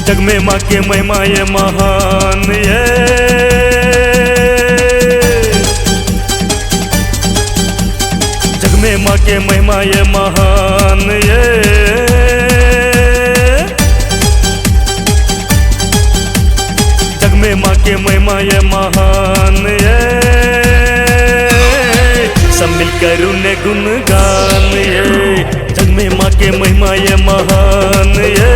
जग में माँ के महिमा ये महान ये, जग में माँ के महिमा ये महान ये, जग में माँ के महिमा ये महान ये, सब मिलकर उन्हें गुणगान ये, जग में माँ के महिमा ये महान ये,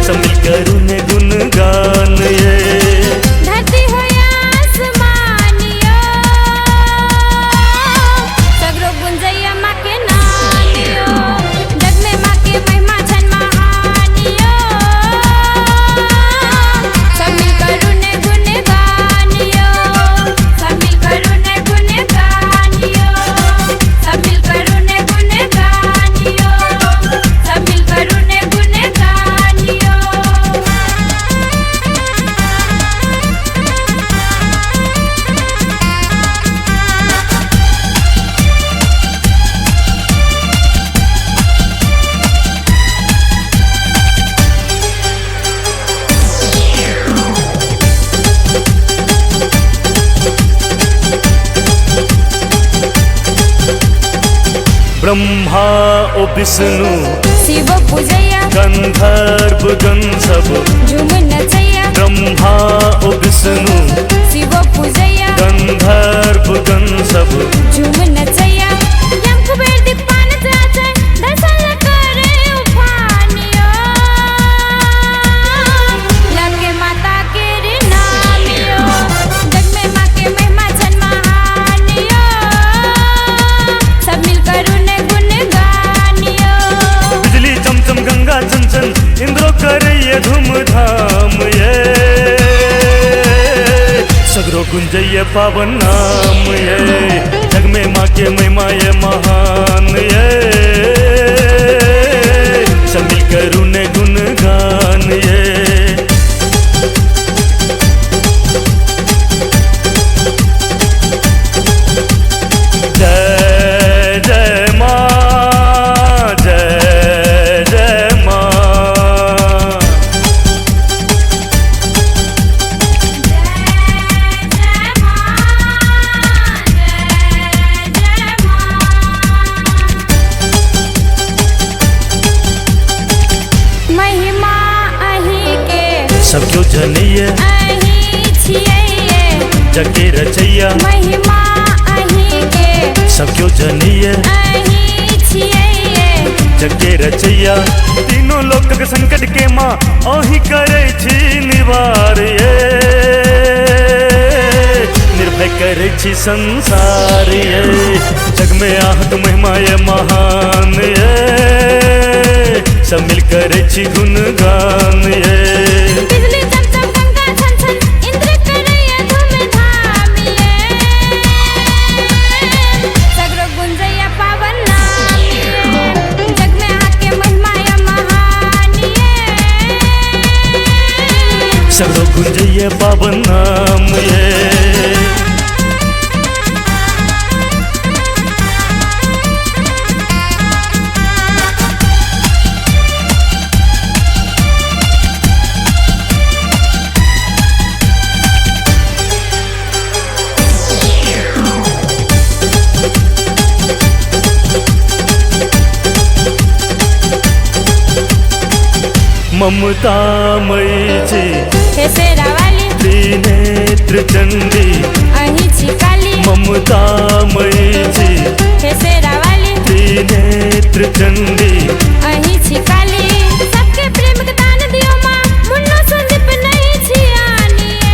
सब मिलकर उन्हें गुणगान ये। धरती हो या आसमानियो, सगरो गुंजैया माँ के नानियो, जग में माँ के महिमा छन महानियो, सब मिलकर उन्हें गुणगानियो, सब मिलकर उन्हें गुणगानियो, सब मिलकर उन्हें गुणगानियो, सब मिलकर उन्हें गुणगानियो। ब्रह्मा ओ विष्णु शिव पूजैया, गंधर्व गण सब झूम नचैया, ब्रह्मा ओ विष्णु शिव पूजैया, गंधर्व गण सब झूम नचैया, यम कुबेर दीपान जाचे दर्शन करे उफानियो, लगे माता के रे नामियो, जग में माँ के महिमा छन महानियो, सब मिलकर उन्हें गुणगानियो। बिजली चमचम गंगा चंचन इंद्रो करे ये धूमधाम ये, सगरो गुंजय पावन नाम ये, जग में माँ के महिमा ये महान ये, सब मिलकर उन्हें गुणगान ये। जय जय माँ, जय जय माँ, महिमा अही के सब क्यों जनिए अही छियै, जग के रचैया, महिमा अही के सब क्यों जनिए अही छियै, जग के रचैया, तीनों लोक के संकट के माँ अही करे छी निवार ये, निर्भय करे छी संसार ये, जग में आहत महिमा ये महान ये, सब मिलकर छी गुणगान ये। बिजली चमचम गंगा छन छन इंद्र करे ये धूमधाम ये, सगरो गुंजैया पावन नाम ये, जग में आके महिमा ये महान ये, सगरो गुंजय पावन नाम ये। ममता मई छी हे शेरा वाली, त्रिनेत्र चंडी अही छी काली, ममता मई छी हे शेरा वाली, त्रिनेत्र चंडी